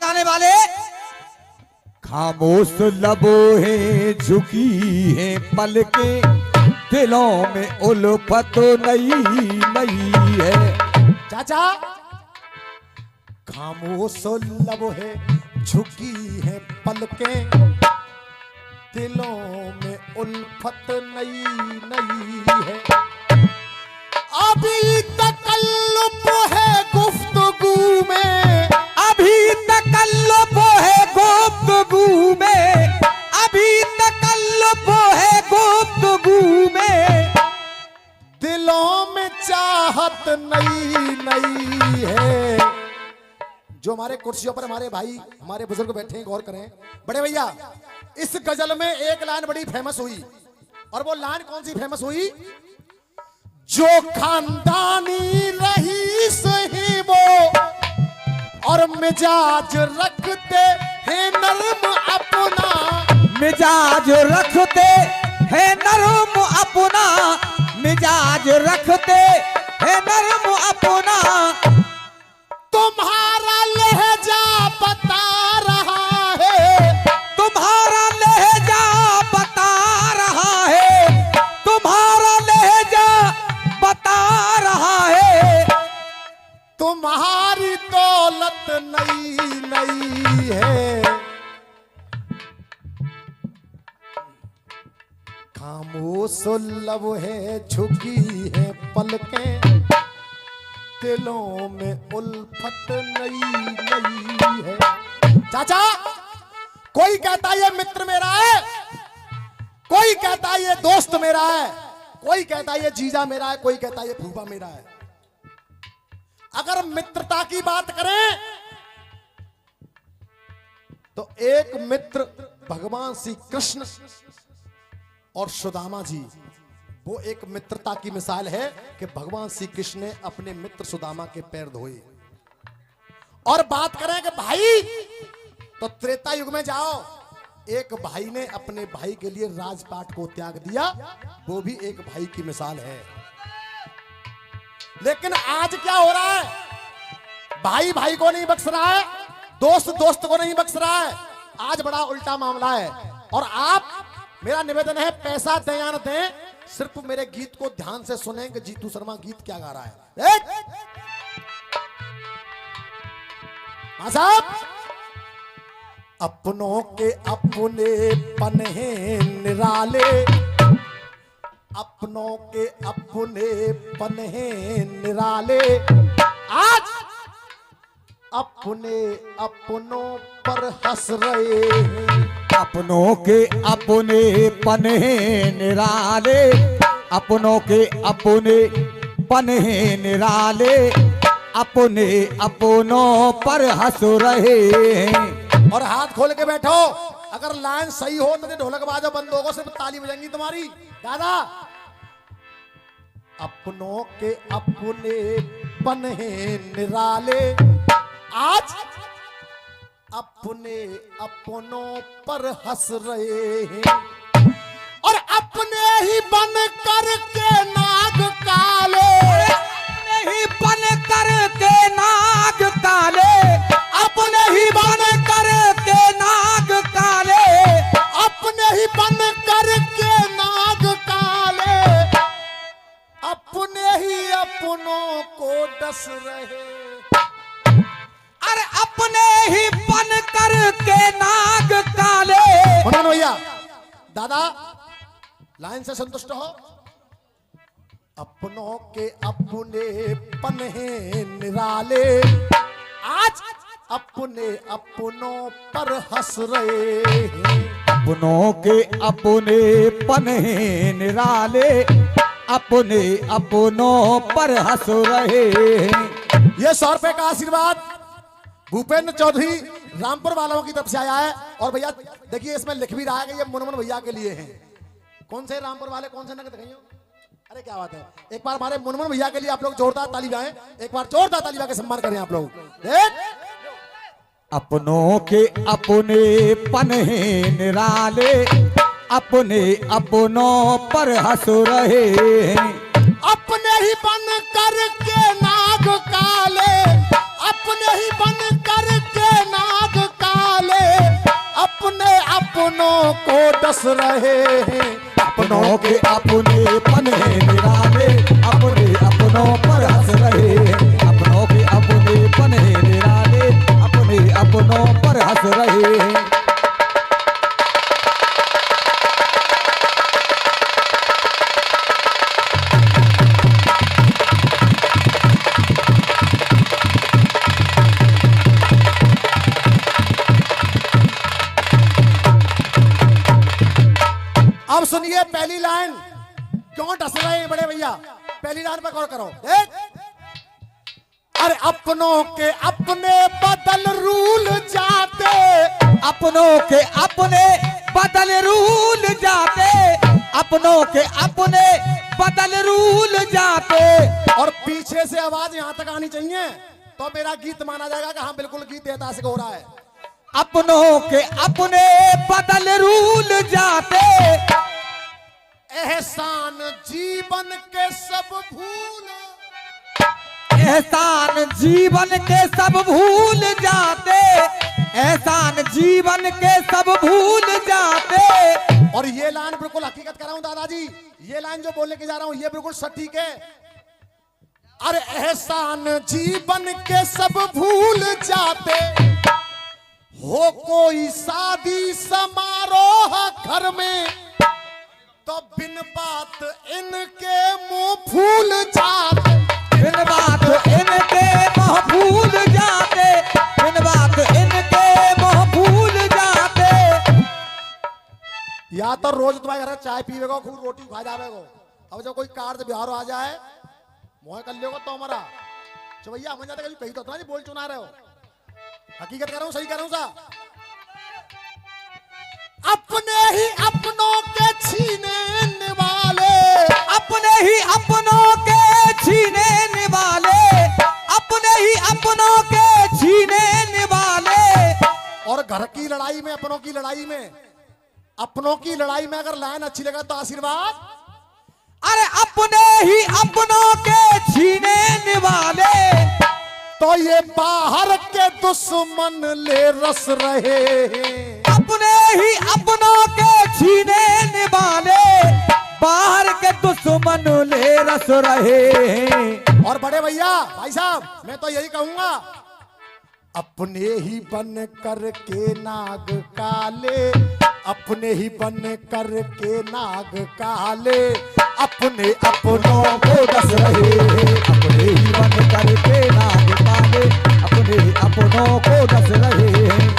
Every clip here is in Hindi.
गाने वाले। खामोश लबों है झुकी है पलके, दिलों में उल्फत नई नई है। चाचा खामोश लबों है झुकी है पलके, दिलों में उल्फत नई नई है। अभी तकल्लुफ है गुफ्तगू में, अभी तकल्लुफ है गुफ्तगू में, अभी तकल्लुफ है गुफ्तगू में, दिलों में चाहत नई नई है। जो हमारे कुर्सियों पर हमारे भाई हमारे बुजुर्ग बैठे हैं, गौर करें बड़े भैया। इस गजल में एक लाइन बड़ी फेमस हुई, और वो लाइन कौन सी फेमस हुई? जो खानदानी रईस ही वो, और मिजाज रखते हैं नरम अपना, मिजाज रखते हैं नरम अपना, मिजाज रखते हैं नरम अपना। तुम्हारा लहजा बता रहा है, तुम्हारा लहजा बता रहा है, तुम्हारा लहजा बता रहा है। तुम्हारी दौलत नई नई है। खामोश लब है झुकी है पलकें, दिलों में उल्फत नई नई है। चाचा कोई कहता है ये मित्र मेरा है, कोई कहता है ये दोस्त मेरा है, कोई कहता है ये जीजा मेरा है, कोई कहता है ये फूफा मेरा है। अगर मित्रता की बात करें तो एक मित्र भगवान श्री कृष्ण और सुदामा जी, वो एक मित्रता की मिसाल है कि भगवान श्री कृष्ण ने अपने मित्र सुदामा के पैर धोए। और बात करें कि भाई, तो त्रेता युग में जाओ, एक भाई ने अपने भाई के लिए राजपाट को त्याग दिया, वो भी एक भाई की मिसाल है। लेकिन आज क्या हो रहा है? भाई भाई को नहीं बख्श रहा है, दोस्त दोस्त को नहीं बख्श रहा है। आज बड़ा उल्टा मामला है। और आप, मेरा निवेदन है, पैसा दें या न दें, सिर्फ मेरे गीत को ध्यान से सुने कि जीतू शर्मा गीत क्या गा रहा है। हाँ साहब, अपनों के अपने पन हैं निराले, अपनों के अपने पन हैं निराले, आज अपने अपनों पर हंस रहे हैं। अपनों के अपने पन हैं निराले, अपनों के अपने पन हैं निराले, अपने अपनों पर हंस रहे हैं। और हाथ खोल के बैठो, अगर लाइन सही हो तो ढोलक बाजो, बंद होगा सिर्फ ताली बजाएंगी तुम्हारी। दादा, अपनों के अपने पन हैं निराले, आज अपने अपनों पर हंस रहे हैं। और अपने ही बन कर के नाग काले, अपने ही बन कर के नाग काले, अपने ही बन कर के नाग काले, अपने ही बन कर के नाग काले, अपने ही अपनों को डस रहे। अरे अपने ही बन कर के नाग काले। भैया दादा, लाइन से संतुष्ट हो। अपनों के अपने पन हैं निराले, आज अपने अपनों पर हंस रहे हैं। अपनों के अपने पन हैं निराले, अपने अपनों पर हंस रहे हैं। ये 100 रुपए का आशीर्वाद भूपेंद्र चौधरी रामपुर वालों की तरफ से आया है। और भैया देखिए, इसमें लिख भी रहा है कि ये मुनमुन भैया के लिए है। कौन से रामपुर वाले, कौन से नगद दिखाइए? अरे क्या बात है, एक बार हमारे मुनमुन भैया के लिए आप लोग जोरदार ताली बजाएं, एक बार जोरदार ताली बजा के सम्मान करें आप लोग। अपनों के अपने पन हैं निराले, अपने अपनों पर हंस रहे हैं। अपने ही बन कर के नाग काले, अपने ही बन कर के नाग डस रहे हैं। अपनों के अपनेपन है निराले, अपने अपनों पर हंस रहे हैं। अपनों के अपनेपन है निराले, अपने अपनों पर हंस रहे हैं। अब सुनिए पहली लाइन, क्यों डस रहे हैं बड़े भैया? पहली लाइन पर गौर करो। देख, अरे अपनों के अपने बदल रूल जाते, अपनों के अपने बदल रूल जाते, अपनों के अपने बदल रूल जाते। और पीछे से आवाज यहां तक आनी चाहिए तो मेरा गीत माना जाएगा कि हाँ बिल्कुल गीत ऐतिहासिक हो रहा है। अपनों के अपने बदल रूल जाते, एहसान जीवन के सब भूल, एहसान जीवन के सब भूल जाते, एहसान जीवन के सब भूल जाते। और ये लाइन बिल्कुल हकीकत कर रहा हूं दादाजी, ये लाइन जो बोलने की जा रहा हूं ये बिल्कुल सटीक है। अरे एहसान जीवन के सब भूल जाते, हो कोई शादी समारोह घर में तो बिन बात इनके मुंह फूल जाते, बिन बात इनके मुंह भूल जाते, बिन बात इनके मुंह भूल जाते। या तो रोज तुम्हारे घर चाय पीवेगो, खूब रोटी खा जावेगो, अब जब कोई कार्य बिहार आ जाए मोह कर लियोगा तो हमारा चवैया हम जाते कभी कही तो जी बोल चुना रहे हो। हकीकत कर रहा हूं, सही कर रहा हूं सा। अपने ही अपनों के छीने वाले, अपने ही अपनों के छीने वाले, अपने ही अपनों के छीने वाले। और घर की लड़ाई में, अपनों की लड़ाई में, अपनों की लड़ाई में अगर लाइन अच्छी लगे तो आशीर्वाद। अरे अपने ही अपनों के छीने वाले, तो ये बाहर के दुश्मन ले रस रहे हैं। अपने ही अपनों के छीने वाले, बाहर के दुश्मन ले रस रहे हैं। और बड़े भैया भाई साहब मैं तो यही कहूंगा, अपने ही बन कर के नाग काले, अपने ही बन कर के नाग काले, अपने अपनों को डस रहे हैं। अपने ही बन कर के नाग काले, अपने ही अपनों को डस रहे हैं।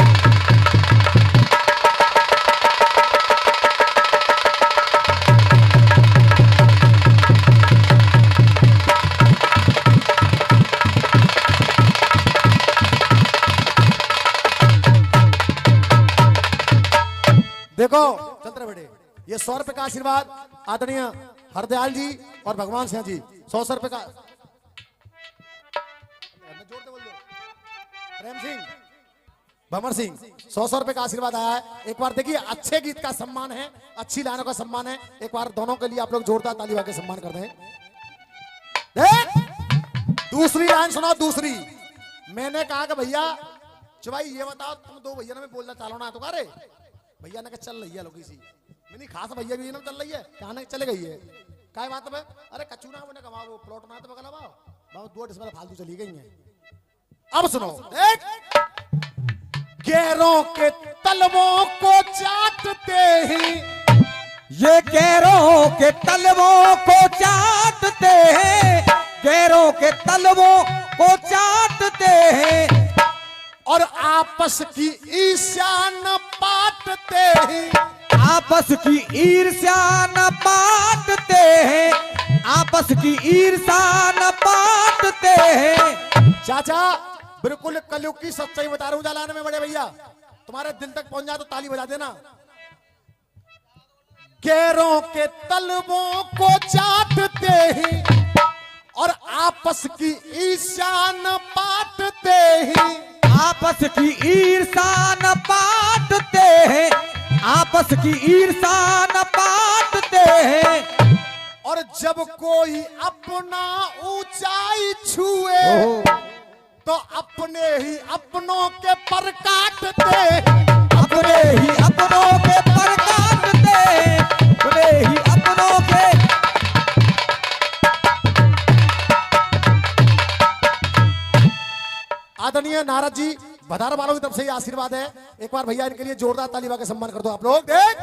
देखो चलते बेटे, ये 100 रुपए का आशीर्वाद आदरणीय हरदयाल जी और भगवान सिंह जी, 100 रुपए का। प्रेम सिंह, भमर सिंह, 100 रुपए का आशीर्वाद आया है। एक बार देखिए, अच्छे गीत का सम्मान है, अच्छी लाइनों का सम्मान है। एक बार दोनों के लिए आप लोग जोरदार ताली बजा के सम्मान कर दें। दूसरी लाइन सुनाओ। दूसरी मैंने कहा कि भैया भाई ये बताओ, तुम दो भैया ने बोलना चालो ना तो करे भैया ने चल रही है लोग सी मैंने खास भैया भी ना चल रही है, कहा ना चले गई है काय बात है। अरे कचू ना मैंने कहा वो प्लॉट ना तो बगला बाबा 2 डिसमिल फालतू चली गई है। अब सुनो, गैरों के तलवों को चाटते ही, ये गैरों के तलवों को चाटते हैं, गैरों के तलवों को चाटते हैं। और आपस की ईर्ष्या न बांटते हैं, आपस की ईर्ष्या न बांटते हैं, आपस की ईर्ष्या न बांटते हैं। चाचा बिल्कुल कलयुग की सच्चाई बता रहा हूं जालाने में बड़े भैया, तुम्हारे दिल तक पहुंच जाए तो ताली बजा देना। गैरों के तलवों को चाटते हैं और आपस की ईर्ष्या न बांटते हैं, आपस की ईर्ष्या न बांटते हैं, आपस की ईर्ष्या न बांटते हैं। और जब कोई अपना ऊंचाई छुए तो अपने ही अपनों के पर काटते, अपने ही अपनों के पर काटते बधार वालों की तरफ से ये आशीर्वाद है। एक बार भैया इनके लिए जोरदार ताली बजा के सम्मान कर दो आप लोग। देख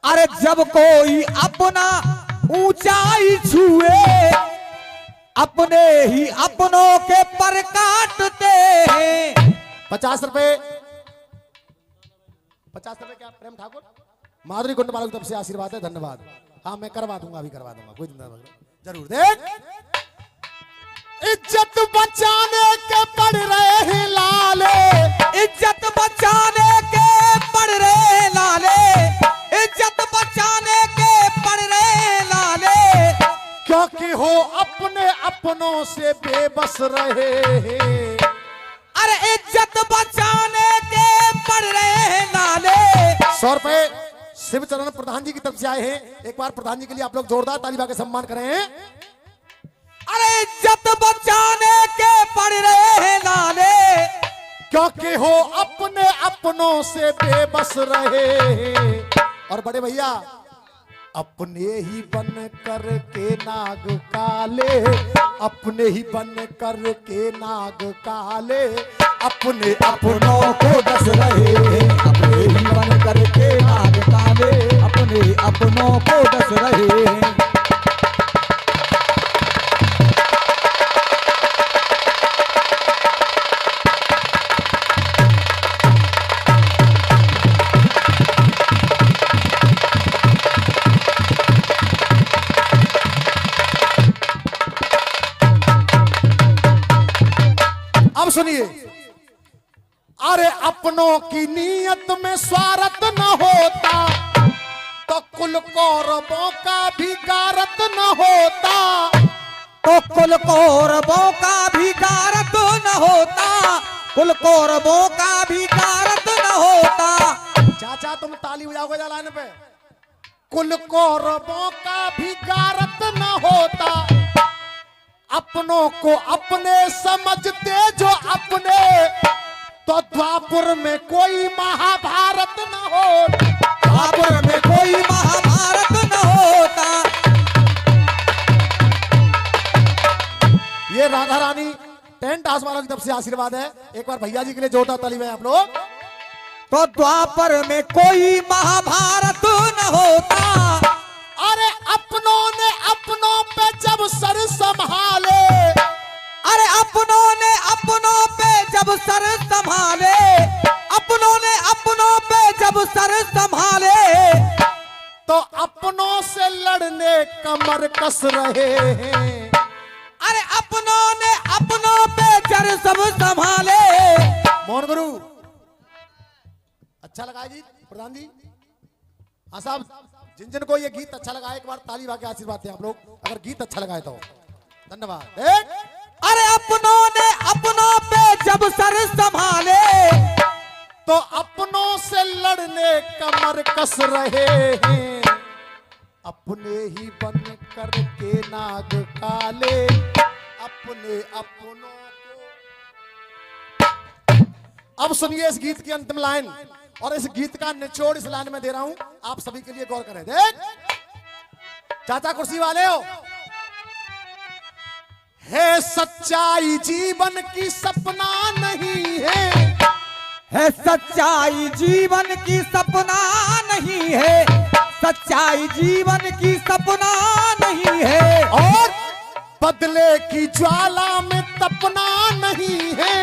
अरे जब कोई अपना ऊंचाई छुए अपने ही अपनों के पर काटते हैं। 50 रुपए 50 रुपए क्या प्रेम ठाकुर माधुरी कुंड वालों की तरफ से आशीर्वाद है, धन्यवाद। हाँ मैं करवा दूंगा, अभी करवा दूंगा, कोई चिंता नहीं, जरूर। देख इज्जत बचाने के पड़ रहे हैं लाले, इज्जत बचाने के पड़ रहे लाले, इज्जत बचाने के पड़ रहे लाले, क्योंकि हो अपने अपनों से बेबस रहे हैं। अरे इज्जत बचाने के पड़ रहे लाले। 100 रुपए शिवचरण प्रधान जी की तरफ से आए हैं। एक बार प्रधान जी के लिए आप लोग जोरदार ताली बजा के सम्मान करें। अरे इज्जत बचाने के पड़ रहे हैं लाले, क्योंकि हो अपने अपनों से बेबस रहे हैं। और बड़े भैया अपने ही बन कर के नाग काले, अपने ही बन कर के नाग काले, अपने अपनों को डस रहे हैं, अपने ही बन कर के नाग काले, अपने अपनों को डस रहे हैं। अब सुनिए, अरे अपनों की नीयत में स्वार्थ न होता तो कुल कौरवों का भी गारत न होता, तो कुल कौरवों का भी गारत न होता, कुल कौरवों का भी गारत न होता। चाचा तुम ताली बजाओगे लाने पे। कुल कौरवों का भी गारत न होता, अपनों को अपने समझते जो अपने, तो द्वापुर में कोई महाभारत न हो, द्वापुर में कोई महाभारत न होता। ये राधा रानी टेंट हाउस वालों की तरफ से आशीर्वाद है। एक बार भैया जी के लिए जोरदार ताली बजाएं आप लोग। तो द्वापर में कोई महाभारत न होता। अरे अपनों ने अपनों पे जब सर संभाले, अरे अपनों ने अपनों पे जब सर संभाले, अपनों ने अपनों पे जब सर संभाले, तो अपनों से लड़ने कमर कस रहे हैं। अरे अपनों ने अपनों पे जर सब संभाले। मोहन गुरु अच्छा लगा जी प्रधान जी। हाँ साहब, जिन जिन को ये गीत अच्छा लगा एक बार ताली बजा के आशीर्वाद दें आप लोग, अगर गीत अच्छा लगा है तो। धन्यवाद। अरे अपनों ने अपनों पे जब सर संभाले, तो अपनों से लड़ने कमर कस रहे हैं, अपने ही बन कर के नाग काले, अपने अपनों को। अब सुनिए इस गीत की अंतिम लाइन, और इस गीत का निचोड़ इस लाइन में दे रहा हूं, आप सभी के लिए गौर करें। देख चाचा कुर्सी वाले हो, है सच्चाई जीवन की सपना नहीं है सच्चाई जीवन की सपना नहीं है, सच्चाई जीवन की सपना नहीं है, और बदले की ज्वाला में तपना नहीं है,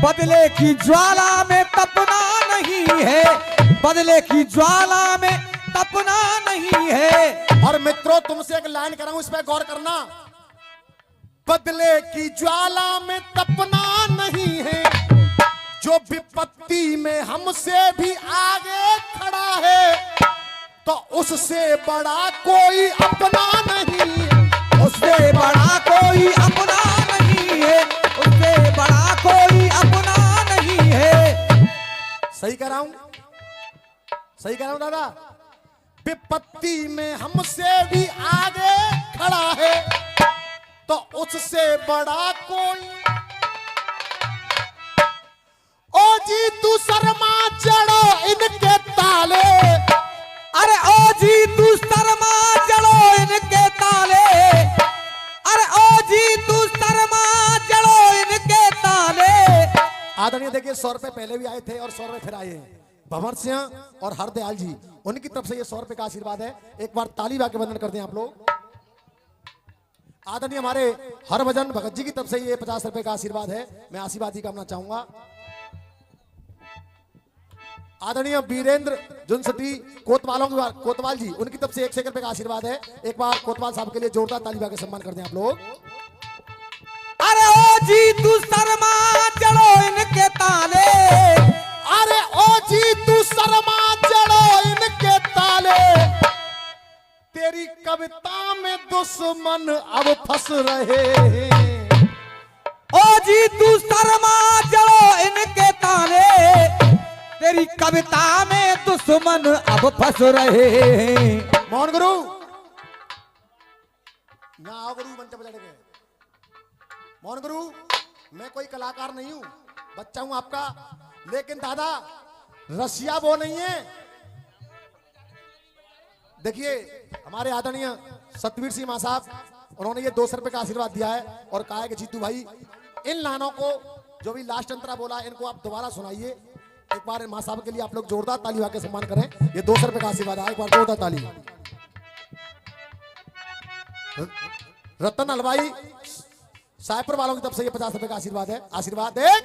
बदले की ज्वाला में तपना नहीं है, बदले की ज्वाला में तपना नहीं है। और मित्रों तुमसे एक लाइन कर रहा हूं, इस पे गौर करना। बदले की ज्वाला में तपना नहीं है, जो विपत्ति में हमसे भी आगे खड़ा है, तो उससे बड़ा कोई अपना नहीं है, उससे बड़ा कोई अपना नहीं है, उससे बड़ा कोई अपना नहीं है। सही कह रहा हूं, सही कह रहा हूं दादा। विपत्ति में हमसे भी आगे खड़ा है, तो उससे बड़ा कोई। ओ जी तू शर्मा चढ़ो इनके ताले, अरे ओ जी तू शर्मा जड़ो इनके ताले, अरे ओ जी तू शर्मा जड़ो इनके ताले। आदरणीय देखिए 100 रुपए पहले भी आए थे और 100 रुपए फिर आए हैं। भंवर सिंह और हरदयाल जी, उनकी तरफ से ये 100 रुपए का आशीर्वाद है। एक बार ताली बजा के वंदन करते हैं आप लोग। आदरणीय हमारे हरभजन भगत जी की तरफ से ये 50 रुपए का आशीर्वाद है। मैं आशीर्वाद ही करना चाहूंगा। आदरणीय वीरेंद्र जुनसटी कोतवाल जी, उनकी तरफ से 1 रुपए का आशीर्वाद है। एक बार कोतवाल साहब के लिए जोरदार ताली बजा के सम्मान करते हैं आप लोग। अरे ओ जी तू शर्मा चढ़ो इनके ताले, अरे ओ जी तू शर्मा चढ़ो इनके ताले, तेरी कविता में दुश्मन अब फंस रहे हैं। ओ जी तू शर्मा चढ़ो इनके ताले, तेरी कविता में दुश्मन अब फंस रहे हैं। मोहन गुरु यहाँ आओ गुरु, मंच पर चढ़ गए। मोहन गुरु, मैं कोई कलाकार नहीं हूं, बच्चा हूं आपका, लेकिन दादा रसिया वो नहीं है। देखिए हमारे आदरणीय सतवीर सिंह मां साहब, उन्होंने ये 200 रुपए का आशीर्वाद दिया है और कहा है कि जीतू भाई इन लानों को, जो भी लास्ट अंतरा बोला, इनको आप दोबारा सुनाइए। एक बार मां साहब के लिए आप लोग जोरदार ताली बजा के सम्मान करें। ये 200 रुपए का आशीर्वाद है, एक बार जोरदार ताली। रतन हलवाई सायपुर वालों की तरफ से ये 50 रुपए का आशीर्वाद है। आशीर्वाद एक।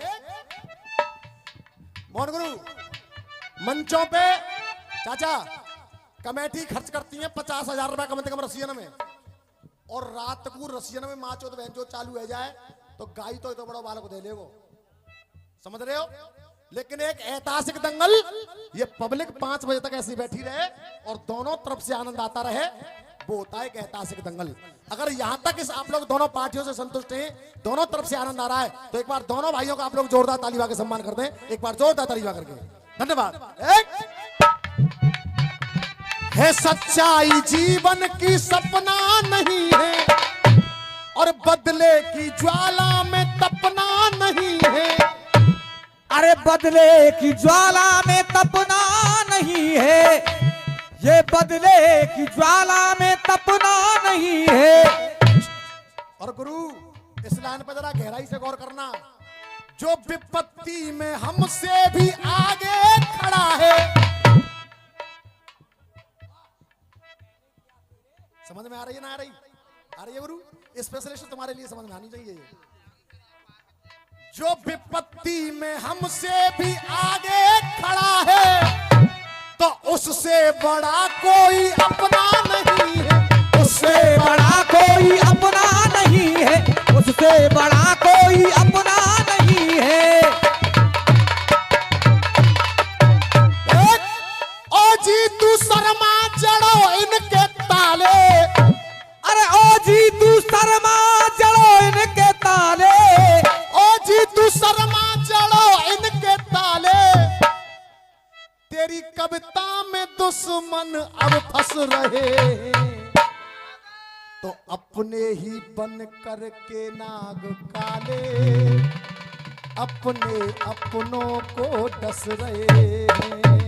मोहन गुरु, मंचों पे चाचा कमेटी खर्च करती है 50,000 रुपए कम से कम रसियन में, और रात को रसियन में माचो तो जो चालू है जाए तो गाय तो बड़ा वालों को दे लेगो, समझ रहे हो। लेकिन एक ऐतिहासिक दंगल, ये पब्लिक 5 बजे तक ऐसी बैठी रहे और दोनों तरफ से आनंद आता रहे, वो होता है एक ऐतिहासिक दंगल। अगर यहां तक इस आप लोग दोनों पार्टियों से संतुष्ट हैं, दोनों तरफ से आनंद आ रहा है, तो एक बार दोनों भाइयों का आप लोग जोरदार ताली बजा के सम्मान कर दें। एक बार जोरदार ताली बजा करके धन्यवाद। है सच्चाई जीवन की सपना नहीं है, और बदले की ज्वाला में तपना नहीं है। अरे बदले की ज्वाला में तपना नहीं है, ये बदले की ज्वाला में तपना नहीं है। और गुरु इस लाइन पर जरा गहराई से गौर करना, जो विपत्ति में हमसे भी आगे खड़ा है। समझ में आ रही है ना आ रही? आ रही है गुरु? स्पेशलिस्ट तुम्हारे लिए समझ में आनी चाहिए। जो विपत्ति में हमसे भी आगे खड़ा है, तो उससे बड़ा कोई अपना नहीं है। उससे बड़ा कोई अपना नहीं है, उससे बड़ा कोई अपना नहीं है। ओ जी तू शर्मा चढ़ो इनके ताले, अरे ओ जी तू शर्मा चढ़ो इनके ताले, ओ जी तू शर्मा चढ़ो इनके ताले, तेरी कविता में दुश्मन अब फंस रहे हैं। तो अपने ही बन करके नाग काले, अपने अपनों को डस रहे हैं।